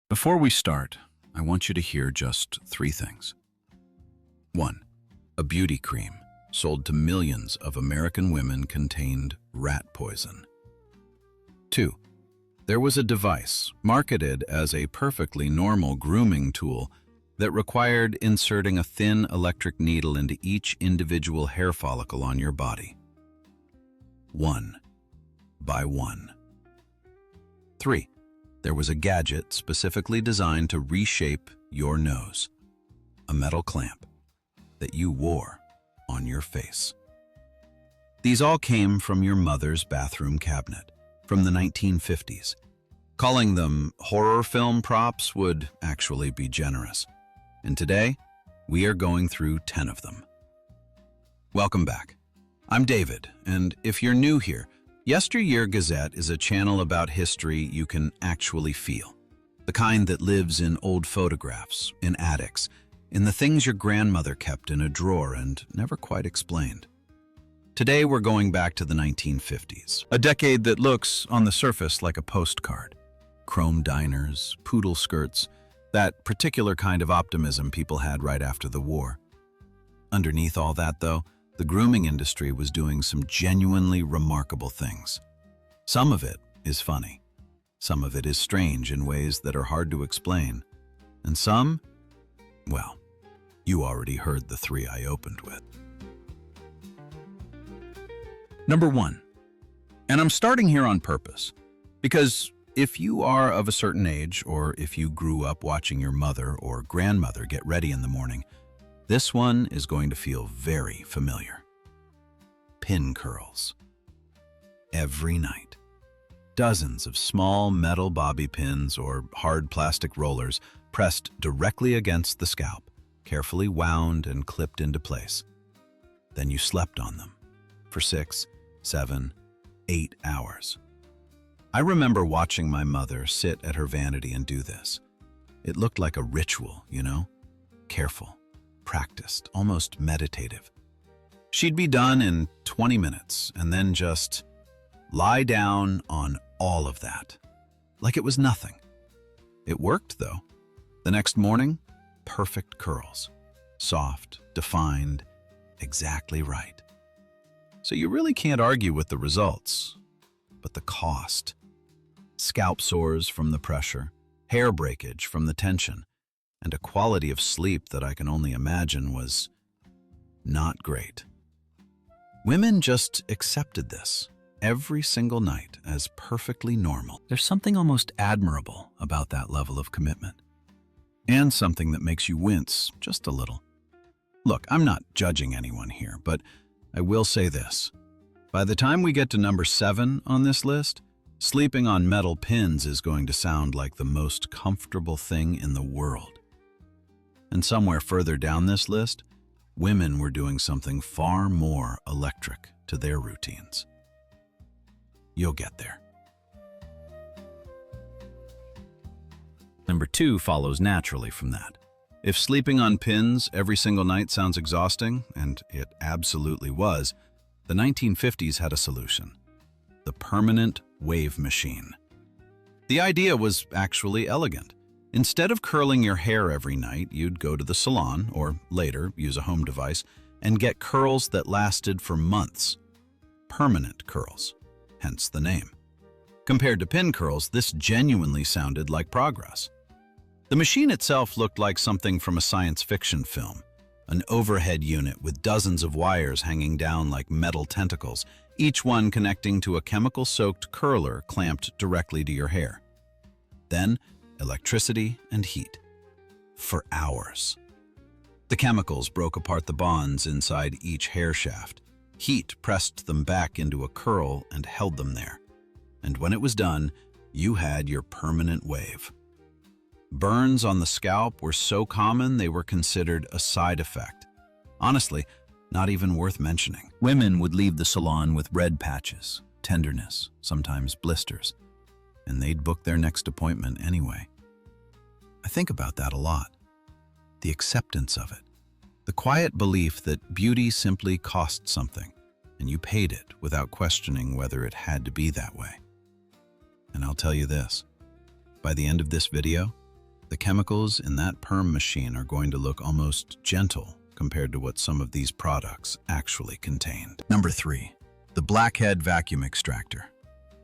Before we start, I want you to hear just 3 things. 1. A beauty cream sold to millions of American women contained rat poison. 2. There was a device marketed as a perfectly normal grooming tool that required inserting a thin electric needle into each individual hair follicle on your body. 1 by 1. 3. There was a gadget specifically designed to reshape your nose, a metal clamp that you wore on your face. These all came from your mother's bathroom cabinet from the 1950s. Calling them horror film props would actually be generous. And today, we are going through 10 of them. Welcome back. I'm David, and if you're new here, Yesteryear Gazette is a channel about history you can actually feel. The kind that lives in old photographs, in attics, in the things your grandmother kept in a drawer and never quite explained. Today we're going back to the 1950s, a decade that looks, on the surface, like a postcard. Chrome diners, poodle skirts, that particular kind of optimism people had right after the war. Underneath all that, though, the grooming industry was doing some genuinely remarkable things. Some of it is funny. Some of it is strange in ways that are hard to explain. And some, well, you already heard the 3 I opened with. Number 1. And I'm starting here on purpose, because if you are of a certain age, or if you grew up watching your mother or grandmother get ready in the morning, this one is going to feel very familiar. Pin curls. Every night, dozens of small metal bobby pins or hard plastic rollers pressed directly against the scalp, carefully wound and clipped into place. Then you slept on them for 6, 7, 8 hours. I remember watching my mother sit at her vanity and do this. It looked like a ritual, you know? Careful, practiced, almost meditative. She'd be done in 20 minutes and then just lie down on all of that, like it was nothing. It worked, though. The next morning, perfect curls. Soft, defined, exactly right. So you really can't argue with the results, but the cost. Scalp sores from the pressure, hair breakage from the tension, and a quality of sleep that I can only imagine was not great. Women just accepted this every single night as perfectly normal. There's something almost admirable about that level of commitment, and something that makes you wince just a little. Look, I'm not judging anyone here, but I will say this. By the time we get to number 7 on this list, sleeping on metal pins is going to sound like the most comfortable thing in the world. And somewhere further down this list, women were doing something far more electric to their routines. You'll get there. Number 2 follows naturally from that. If sleeping on pins every single night sounds exhausting, and it absolutely was, the 1950s had a solution. The permanent wave machine. The idea was actually elegant. Instead of curling your hair every night, you'd go to the salon, or later use a home device, and get curls that lasted for months. Permanent curls, hence the name. Compared to pin curls, this genuinely sounded like progress. The machine itself looked like something from a science fiction film, an overhead unit with dozens of wires hanging down like metal tentacles, each one connecting to a chemical-soaked curler clamped directly to your hair. Then, electricity and heat. For hours. The chemicals broke apart the bonds inside each hair shaft. Heat pressed them back into a curl and held them there. And when it was done, you had your permanent wave. Burns on the scalp were so common they were considered a side effect. Honestly, not even worth mentioning. Women would leave the salon with red patches, tenderness, sometimes blisters, and they'd book their next appointment anyway. I think about that a lot. The acceptance of it. The quiet belief that beauty simply cost something, and you paid it without questioning whether it had to be that way. And I'll tell you this, by the end of this video, The chemicals in that perm machine are going to look almost gentle compared to what some of these products actually contained. Number 3. The Blackhead Vacuum Extractor.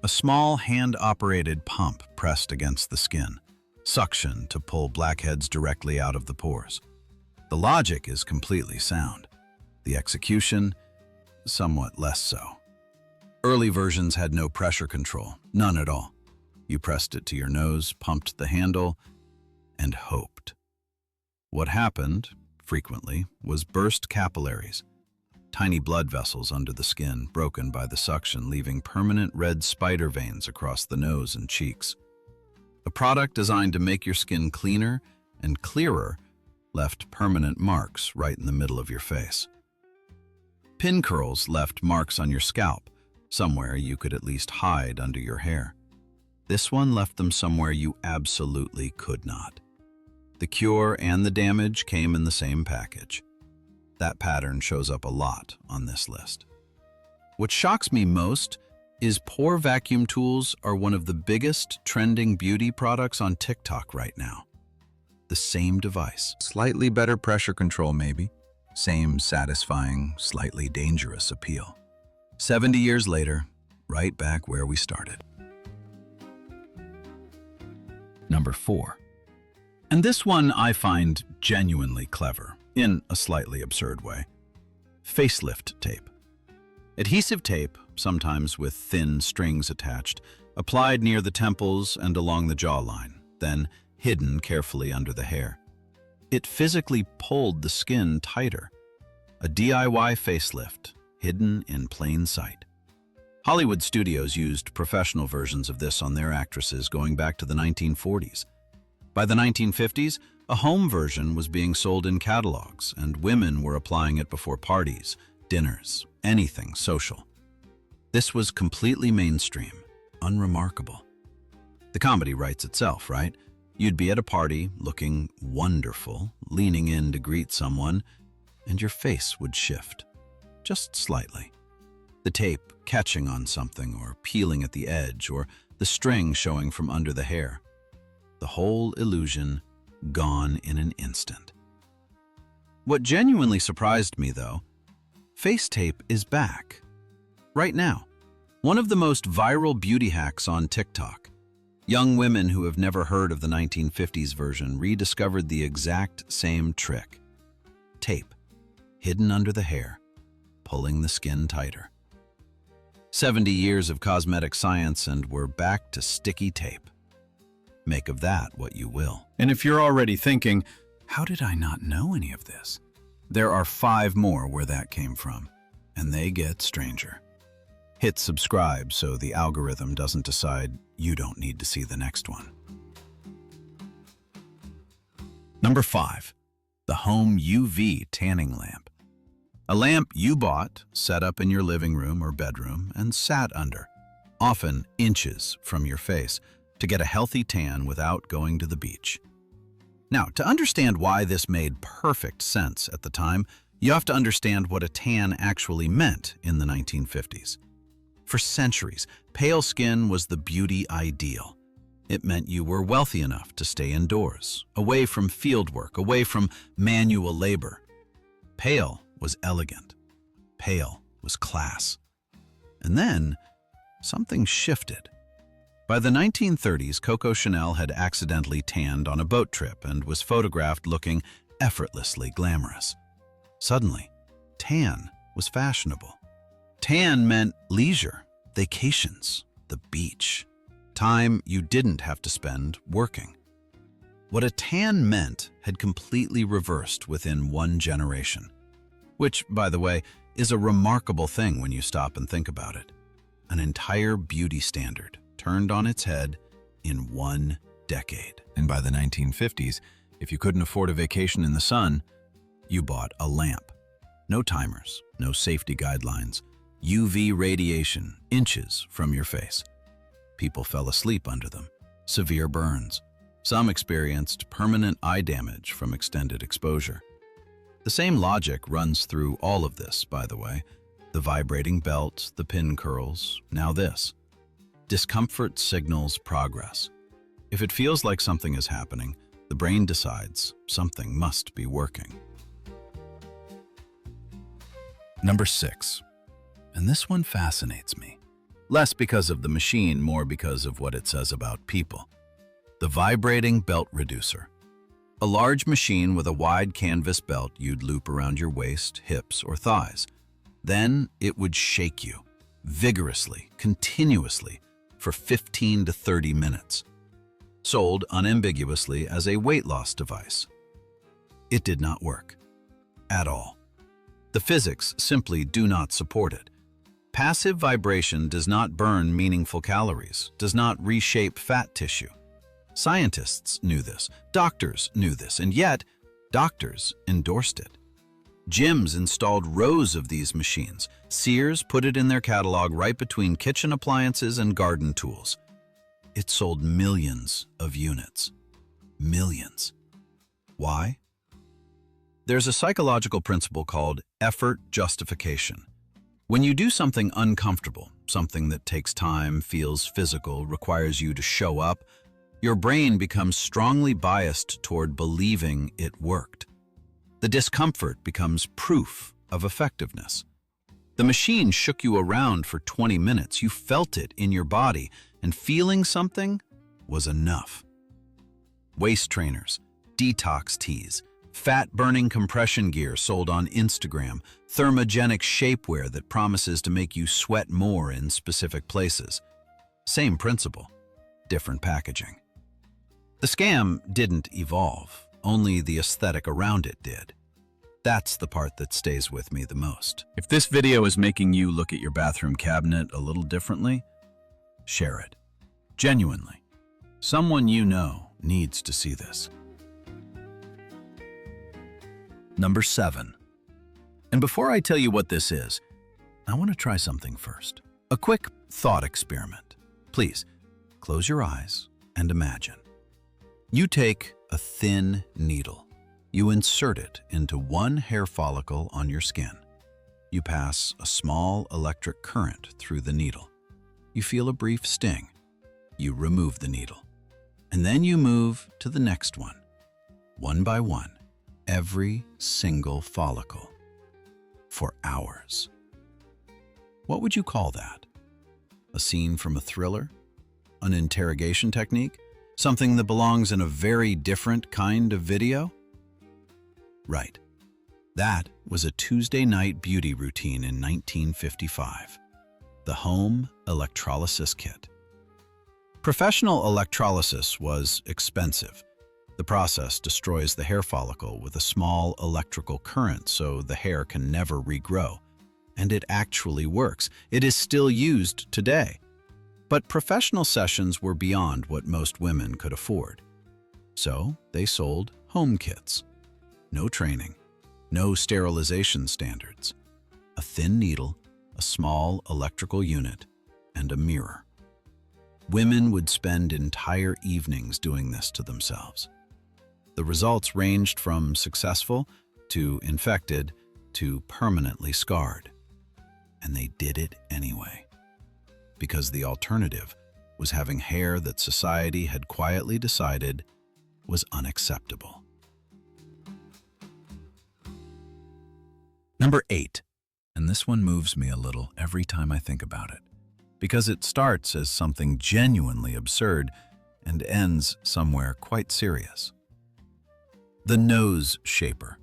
A small hand-operated pump pressed against the skin, suction to pull blackheads directly out of the pores. The logic is completely sound. The execution, somewhat less so. Early versions had no pressure control, none at all. You pressed it to your nose, pumped the handle, and hoped. What happened, frequently, was burst capillaries, tiny blood vessels under the skin broken by the suction, leaving permanent red spider veins across the nose and cheeks. A product designed to make your skin cleaner and clearer left permanent marks right in the middle of your face. Pin curls left marks on your scalp, somewhere you could at least hide under your hair. This one left them somewhere you absolutely could not. The cure and the damage came in the same package. That pattern shows up a lot on this list. What shocks me most is pore vacuum tools are one of the biggest trending beauty products on TikTok right now. The same device. Slightly better pressure control maybe. Same satisfying, slightly dangerous appeal. 70 years later, right back where we started. Number 4. And this one I find genuinely clever, in a slightly absurd way. Facelift tape. Adhesive tape, sometimes with thin strings attached, applied near the temples and along the jawline, then hidden carefully under the hair. It physically pulled the skin tighter. A DIY facelift, hidden in plain sight. Hollywood studios used professional versions of this on their actresses going back to the 1940s. By the 1950s, a home version was being sold in catalogs, and women were applying it before parties, dinners, anything social. This was completely mainstream, unremarkable. The comedy writes itself, right? You'd be at a party, looking wonderful, leaning in to greet someone, and your face would shift, just slightly. The tape catching on something, or peeling at the edge, or the string showing from under the hair. The whole illusion gone in an instant. What genuinely surprised me, though, face tape is back. Right now. One of the most viral beauty hacks on TikTok. Young women who have never heard of the 1950s version rediscovered the exact same trick. Tape, hidden under the hair, pulling the skin tighter. 70 years of cosmetic science and we're back to sticky tape. Make of that what you will. And if you're already thinking, how did I not know any of this? There are 5 more where that came from, and they get stranger. Hit subscribe so the algorithm doesn't decide you don't need to see the next one. Number 5. The Home UV Tanning Lamp. A lamp you bought, set up in your living room or bedroom, and sat under, often inches from your face, to get a healthy tan without going to the beach. Now, to understand why this made perfect sense at the time, you have to understand what a tan actually meant in the 1950s. For centuries, pale skin was the beauty ideal. It meant you were wealthy enough to stay indoors, away from field work, away from manual labor. Pale was elegant. Pale was class. And then, something shifted. By the 1930s, Coco Chanel had accidentally tanned on a boat trip and was photographed looking effortlessly glamorous. Suddenly, tan was fashionable. Tan meant leisure, vacations, the beach, time you didn't have to spend working. What a tan meant had completely reversed within one generation, which, by the way, is a remarkable thing when you stop and think about it. An entire beauty standard turned on its head in one decade. And by the 1950s, if you couldn't afford a vacation in the sun, you bought a lamp. No timers, no safety guidelines, UV radiation inches from your face. People fell asleep under them, severe burns. Some experienced permanent eye damage from extended exposure. The same logic runs through all of this, by the way. The vibrating belt, the pin curls, now this. Discomfort signals progress. If it feels like something is happening, The brain decides something must be working. Number 6, and this one fascinates me. Less because of the machine, more because of what it says about people. The vibrating belt reducer. A large machine with a wide canvas belt you'd loop around your waist, hips, or thighs. Then it would shake you, vigorously, continuously, for 15 to 30 minutes. Sold unambiguously as a weight loss device. It did not work. At all. The physics simply do not support it. Passive vibration does not burn meaningful calories, does not reshape fat tissue. Scientists knew this, doctors knew this, and yet doctors endorsed it. Gyms installed rows of these machines. Sears put it in their catalog right between kitchen appliances and garden tools. It sold millions of units. Millions. Why? There's a psychological principle called effort justification. When you do something uncomfortable, something that takes time, feels physical, requires you to show up, your brain becomes strongly biased toward believing it worked. The discomfort becomes proof of effectiveness. The machine shook you around for 20 minutes. You felt it in your body, and feeling something was enough. Waist trainers, detox teas, fat-burning compression gear sold on Instagram, thermogenic shapewear that promises to make you sweat more in specific places. Same principle, different packaging. The scam didn't evolve, only the aesthetic around it did. That's the part that stays with me the most. If this video is making you look at your bathroom cabinet a little differently, share it. Genuinely. Someone you know needs to see this. Number 7. And before I tell you what this is, I want to try something first. A quick thought experiment. Please, close your eyes and imagine. You take a thin needle. You insert it into one hair follicle on your skin. You pass a small electric current through the needle. You feel a brief sting. You remove the needle. And then you move to the next one by one, every single follicle, for hours. What would you call that? A scene from a thriller? An interrogation technique? Something that belongs in a very different kind of video? Right. That was a Tuesday night beauty routine in 1955. The Home Electrolysis Kit. Professional electrolysis was expensive. The process destroys the hair follicle with a small electrical current so the hair can never regrow. And it actually works. It is still used today. But professional sessions were beyond what most women could afford. So they sold home kits. No training, no sterilization standards. A thin needle, a small electrical unit, and a mirror. Women would spend entire evenings doing this to themselves. The results ranged from successful to infected to permanently scarred. And they did it anyway. Because the alternative was having hair that society had quietly decided was unacceptable. Number 8, and this one moves me a little every time I think about it, because it starts as something genuinely absurd and ends somewhere quite serious. The nose shaper.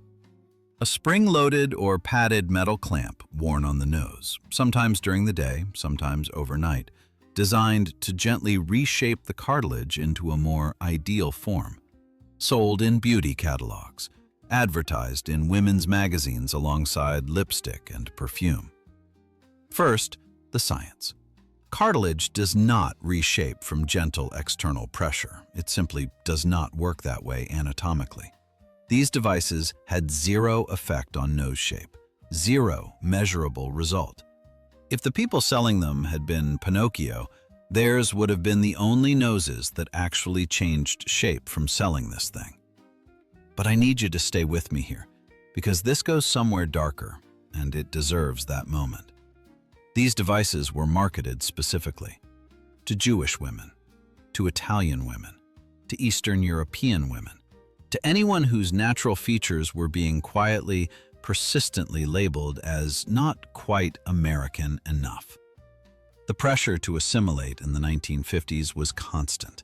A spring-loaded or padded metal clamp worn on the nose, sometimes during the day, sometimes overnight, designed to gently reshape the cartilage into a more ideal form. Sold in beauty catalogs, advertised in women's magazines alongside lipstick and perfume. First, the science. Cartilage does not reshape from gentle external pressure. It simply does not work that way anatomically. These devices had zero effect on nose shape, zero measurable result. If the people selling them had been Pinocchio, theirs would have been the only noses that actually changed shape from selling this thing. But I need you to stay with me here, because this goes somewhere darker, and it deserves that moment. These devices were marketed specifically to Jewish women, to Italian women, to Eastern European women, To anyone whose natural features were being quietly, persistently labeled as not quite American enough. The pressure to assimilate in the 1950s was constant.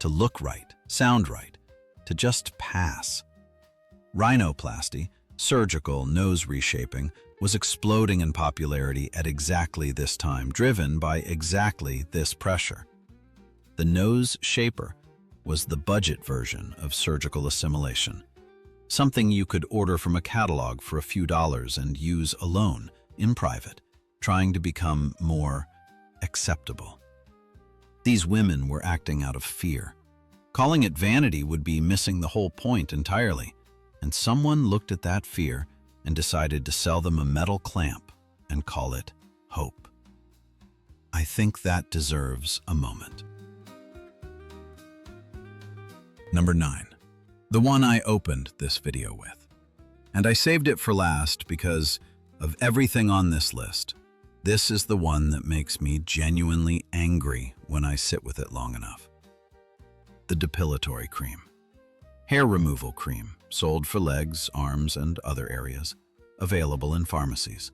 To look right, sound right, to just pass. Rhinoplasty, surgical nose reshaping, was exploding in popularity at exactly this time, driven by exactly this pressure. The nose shaper was the budget version of surgical assimilation, something you could order from a catalog for a few dollars and use alone, in private, trying to become more acceptable. These women were acting out of fear. Calling it vanity would be missing the whole point entirely, and someone looked at that fear and decided to sell them a metal clamp and call it hope. I think that deserves a moment. Number 9. The one I opened this video with. And I saved it for last because of everything on this list. This is the one that makes me genuinely angry when I sit with it long enough. The Depilatory Cream. Hair removal cream, sold for legs, arms, and other areas. Available in pharmacies.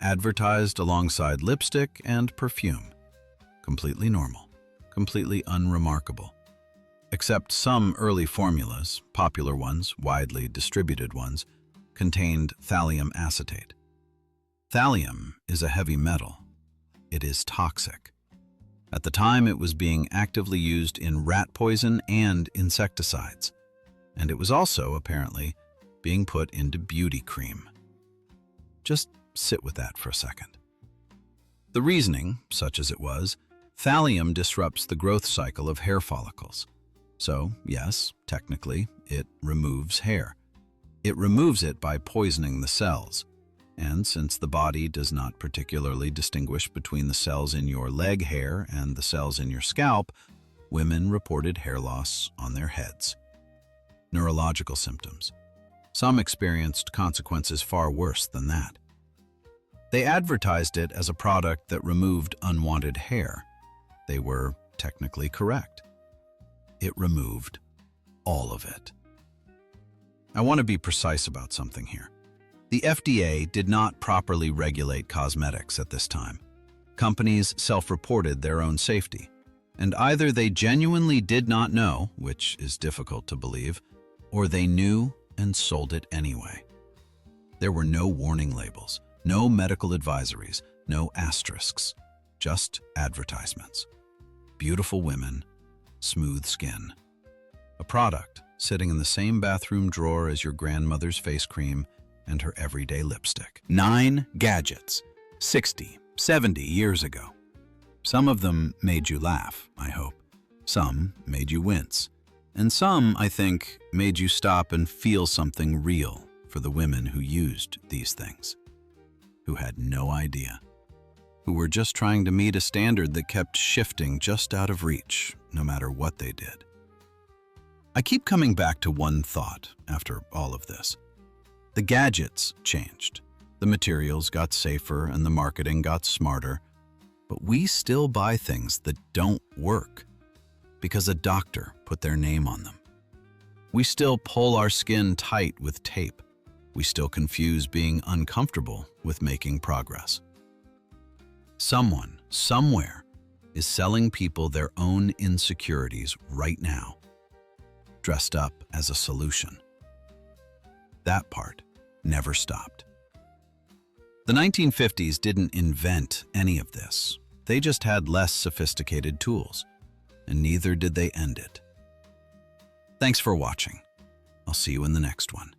Advertised alongside lipstick and perfume. Completely normal. Completely unremarkable. Except some early formulas, popular ones, widely distributed ones, contained thallium acetate. Thallium is a heavy metal. It is toxic. At the time, it was being actively used in rat poison and insecticides, and it was also, apparently, being put into beauty cream. Just sit with that for a second. The reasoning, such as it was, thallium disrupts the growth cycle of hair follicles. So, yes, technically, it removes hair. It removes it by poisoning the cells. And since the body does not particularly distinguish between the cells in your leg hair and the cells in your scalp, women reported hair loss on their heads. Neurological symptoms. Some experienced consequences far worse than that. They advertised it as a product that removed unwanted hair. They were technically correct. It removed all of it. I want to be precise about something here. The FDA did not properly regulate cosmetics at this time. Companies self-reported their own safety, and either they genuinely did not know, which is difficult to believe, or they knew and sold it anyway. There were no warning labels, no medical advisories, no asterisks, just advertisements. Beautiful women, smooth skin. A product sitting in the same bathroom drawer as your grandmother's face cream and her everyday lipstick. 9 gadgets, 60, 70 years ago. Some of them made you laugh, I hope. Some made you wince. And some, I think, made you stop and feel something real for the women who used these things, who had no idea, who were just trying to meet a standard that kept shifting just out of reach, no matter what they did. I keep coming back to one thought after all of this. The gadgets changed. The materials got safer and the marketing got smarter, but we still buy things that don't work because a doctor put their name on them. We still pull our skin tight with tape. We still confuse being uncomfortable with making progress. Someone, somewhere, is selling people their own insecurities right now, dressed up as a solution. That part never stopped. The 1950s didn't invent any of this. They just had less sophisticated tools, and neither did they end it. Thanks for watching. I'll see you in the next one.